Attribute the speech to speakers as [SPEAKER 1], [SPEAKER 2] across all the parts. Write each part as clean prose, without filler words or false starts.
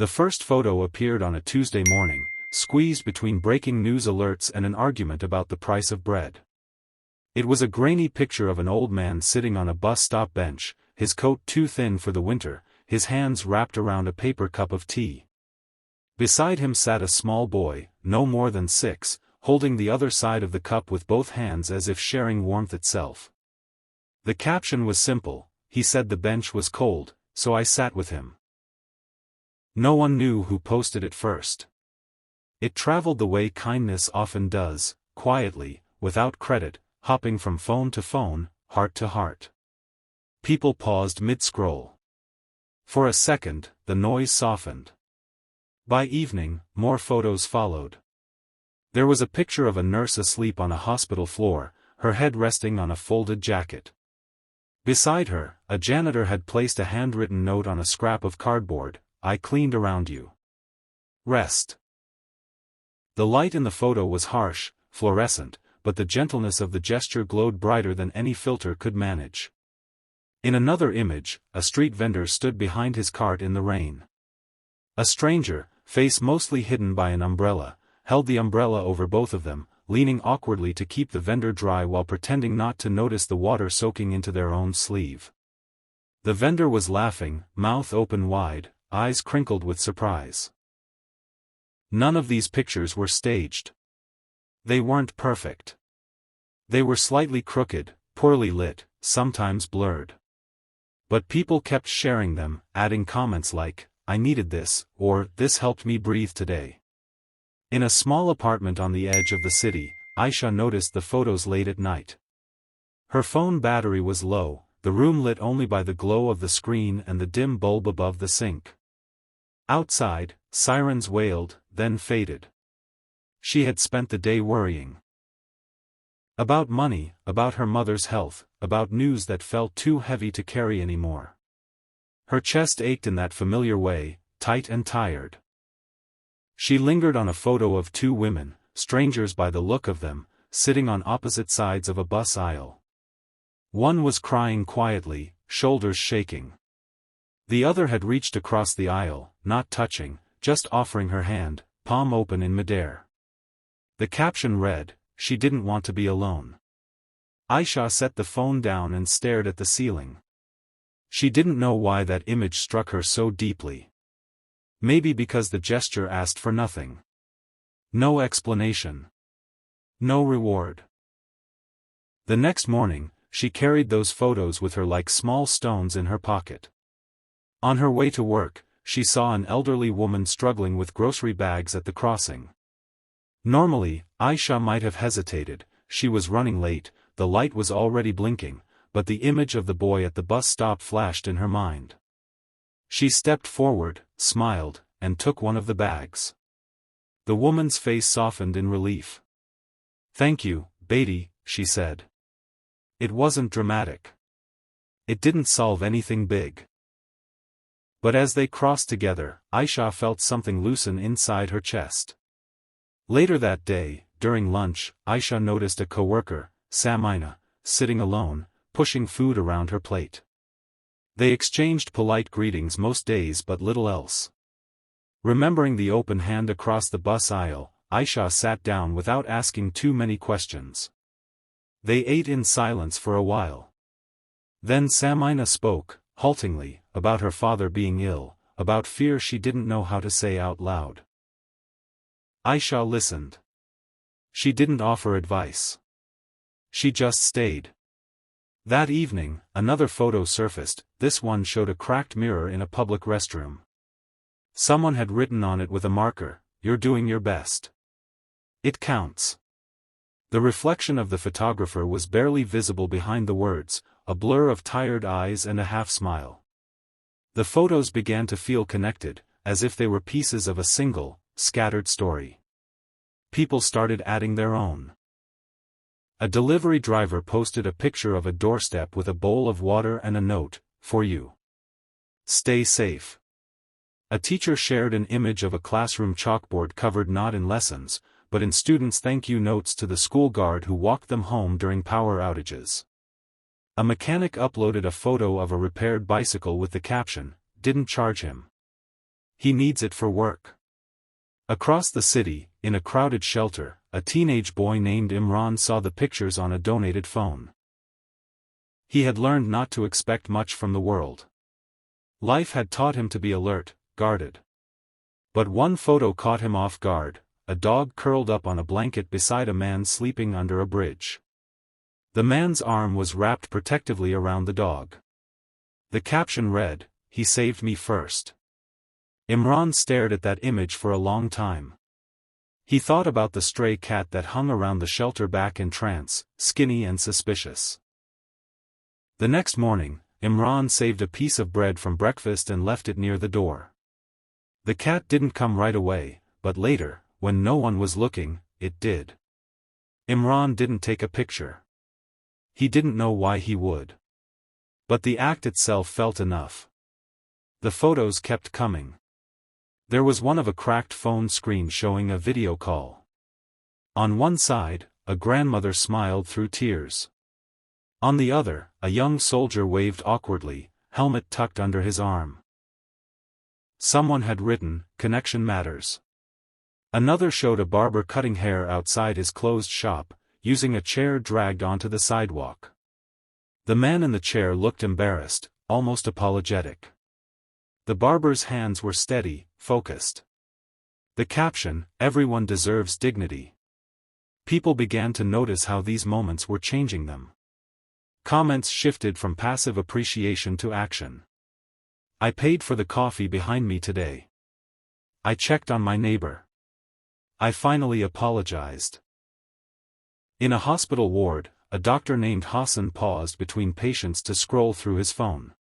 [SPEAKER 1] The first photo appeared on a Tuesday morning, squeezed between breaking news alerts and an argument about the price of bread. It was a grainy picture of an old man sitting on a bus stop bench, his coat too thin for the winter, his hands wrapped around a paper cup of tea. Beside him sat a small boy, no more than 6, holding the other side of the cup with both hands as if sharing warmth itself. The caption was simple: he said the bench was cold, so I sat with him. No one knew who posted it first. It traveled the way kindness often does, quietly, without credit, hopping from phone to phone, heart to heart. People paused mid-scroll. For a second, the noise softened. By evening, more photos followed. There was a picture of a nurse asleep on a hospital floor, her head resting on a folded jacket. Beside her, a janitor had placed a handwritten note on a scrap of cardboard: "I cleaned around you. Rest." The light in the photo was harsh, fluorescent, but the gentleness of the gesture glowed brighter than any filter could manage. In another image, a street vendor stood behind his cart in the rain. A stranger, face mostly hidden by an umbrella, held the umbrella over both of them, leaning awkwardly to keep the vendor dry while pretending not to notice the water soaking into their own sleeve. The vendor was laughing, mouth open wide, eyes crinkled with surprise. None of these pictures were staged. They weren't perfect. They were slightly crooked, poorly lit, sometimes blurred. But people kept sharing them, adding comments like, "I needed this," or "This helped me breathe today." In a small apartment on the edge of the city, Aisha noticed the photos late at night. Her phone battery was low, the room lit only by the glow of the screen and the dim bulb above the sink. Outside, sirens wailed, then faded. She had spent the day worrying. About money, about her mother's health, about news that felt too heavy to carry anymore. Her chest ached in that familiar way, tight and tired. She lingered on a photo of 2 women, strangers by the look of them, sitting on opposite sides of a bus aisle. One was crying quietly, shoulders shaking. The other had reached across the aisle, not touching, just offering her hand, palm open in midair. The caption read, "She didn't want to be alone." Aisha set the phone down and stared at the ceiling. She didn't know why that image struck her so deeply. Maybe because the gesture asked for nothing. No explanation. No reward. The next morning, she carried those photos with her like small stones in her pocket. On her way to work, she saw an elderly woman struggling with grocery bags at the crossing. Normally, Aisha might have hesitated, she was running late, the light was already blinking, but the image of the boy at the bus stop flashed in her mind. She stepped forward, smiled, and took one of the bags. The woman's face softened in relief. "Thank you, Beatty," she said. It wasn't dramatic. It didn't solve anything big. But as they crossed together, Aisha felt something loosen inside her chest. Later that day, during lunch, Aisha noticed a coworker, Samina, sitting alone, pushing food around her plate. They exchanged polite greetings most days but little else. Remembering the open hand across the bus aisle, Aisha sat down without asking too many questions. They ate in silence for a while. Then Samina spoke, haltingly, about her father being ill, about fear she didn't know how to say out loud. Aisha listened. She didn't offer advice. She just stayed. That evening, another photo surfaced, this one showed a cracked mirror in a public restroom. Someone had written on it with a marker, "You're doing your best. It counts." The reflection of the photographer was barely visible behind the words, a blur of tired eyes and a half-smile. The photos began to feel connected, as if they were pieces of a single, scattered story. People started adding their own. A delivery driver posted a picture of a doorstep with a bowl of water and a note, "For you. Stay safe." A teacher shared an image of a classroom chalkboard covered not in lessons, but in students' thank you notes to the school guard who walked them home during power outages. A mechanic uploaded a photo of a repaired bicycle with the caption, "Didn't charge him. He needs it for work. Across the city, in a crowded shelter, a teenage boy named Imran saw the pictures on a donated phone. He had learned not to expect much from the world. Life had taught him to be alert, guarded. But one photo caught him off guard, a dog curled up on a blanket beside a man sleeping under a bridge. The man's arm was wrapped protectively around the dog. The caption read, "He saved me first." Imran stared at that image for a long time. He thought about the stray cat that hung around the shelter back in trance, skinny and suspicious. The next morning, Imran saved a piece of bread from breakfast and left it near the door. The cat didn't come right away, but later, when no one was looking, it did. Imran didn't take a picture. He didn't know why he would. But the act itself felt enough. The photos kept coming. There was one of a cracked phone screen showing a video call. On one side, a grandmother smiled through tears. On the other, a young soldier waved awkwardly, helmet tucked under his arm. Someone had written, "Connection matters." Another showed a barber cutting hair outside his closed shop, using a chair dragged onto the sidewalk. The man in the chair looked embarrassed, almost apologetic. The barber's hands were steady, focused. The caption, "Everyone deserves dignity." People began to notice how these moments were changing them. Comments shifted from passive appreciation to action. "I paid for the coffee behind me today. I checked on my neighbor. I finally apologized." In a hospital ward, a doctor named Hassan paused between patients to scroll through his phone.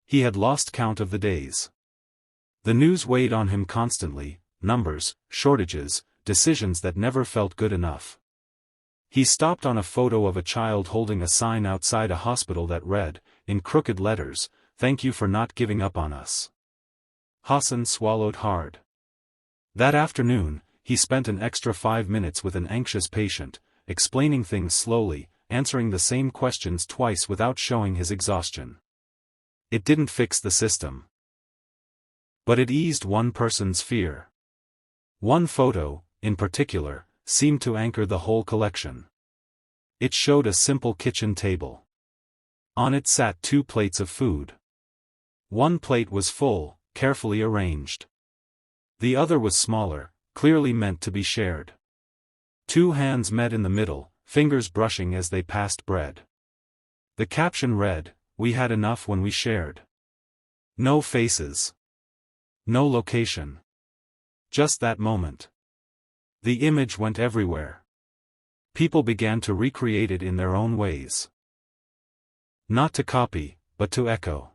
[SPEAKER 1] He had lost count of the days. The news weighed on him constantly, numbers, shortages, decisions that never felt good enough. He stopped on a photo of a child holding a sign outside a hospital that read, in crooked letters, "Thank you for not giving up on us." Hassan swallowed hard. That afternoon, he spent an extra 5 minutes with an anxious patient, explaining things slowly, answering the same questions twice without showing his exhaustion. It didn't fix the system. But it eased one person's fear. One photo, in particular, seemed to anchor the whole collection. It showed a simple kitchen table. On it sat 2 plates of food. One plate was full, carefully arranged. The other was smaller, clearly meant to be shared. 2 hands met in the middle, fingers brushing as they passed bread. The caption read, "We had enough when we shared." No faces. No location. Just that moment. The image went everywhere. People began to recreate it in their own ways. Not to copy, but to echo.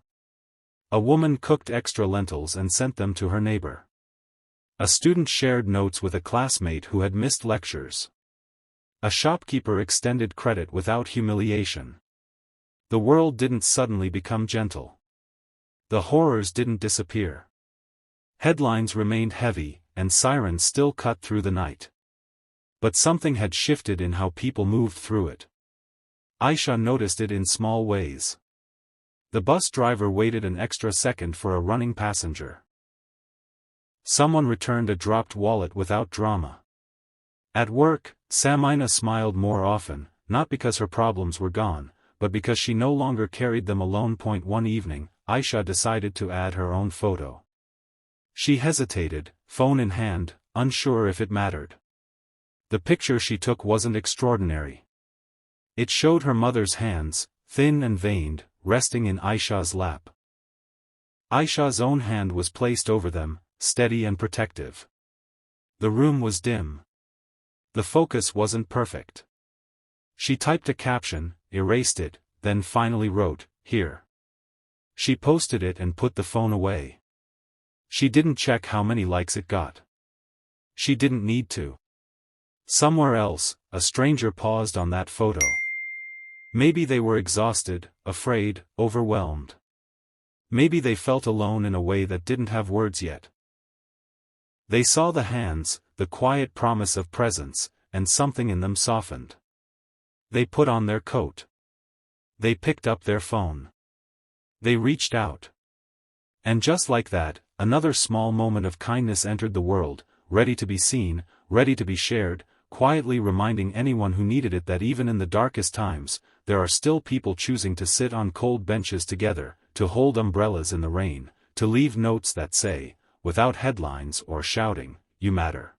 [SPEAKER 1] A woman cooked extra lentils and sent them to her neighbor. A student shared notes with a classmate who had missed lectures. A shopkeeper extended credit without humiliation. The world didn't suddenly become gentle. The horrors didn't disappear. Headlines remained heavy, and sirens still cut through the night. But something had shifted in how people moved through it. Aisha noticed it in small ways. The bus driver waited an extra second for a running passenger. Someone returned a dropped wallet without drama. At work, Samina smiled more often, not because her problems were gone, but because she no longer carried them alone. One evening, Aisha decided to add her own photo. She hesitated, phone in hand, unsure if it mattered. The picture she took wasn't extraordinary. It showed her mother's hands, thin and veined, resting in Aisha's lap. Aisha's own hand was placed over them, steady and protective. The room was dim. The focus wasn't perfect. She typed a caption, erased it, then finally wrote, "Here." She posted it and put the phone away. She didn't check how many likes it got. She didn't need to. Somewhere else, a stranger paused on that photo. Maybe they were exhausted, afraid, overwhelmed. Maybe they felt alone in a way that didn't have words yet. They saw the hands, the quiet promise of presence, and something in them softened. They put on their coat. They picked up their phone. They reached out. And just like that, Another small moment of kindness entered the world, ready to be seen, ready to be shared, quietly reminding anyone who needed it that even in the darkest times, there are still people choosing to sit on cold benches together, to hold umbrellas in the rain, to leave notes that say, without headlines or shouting, "You matter."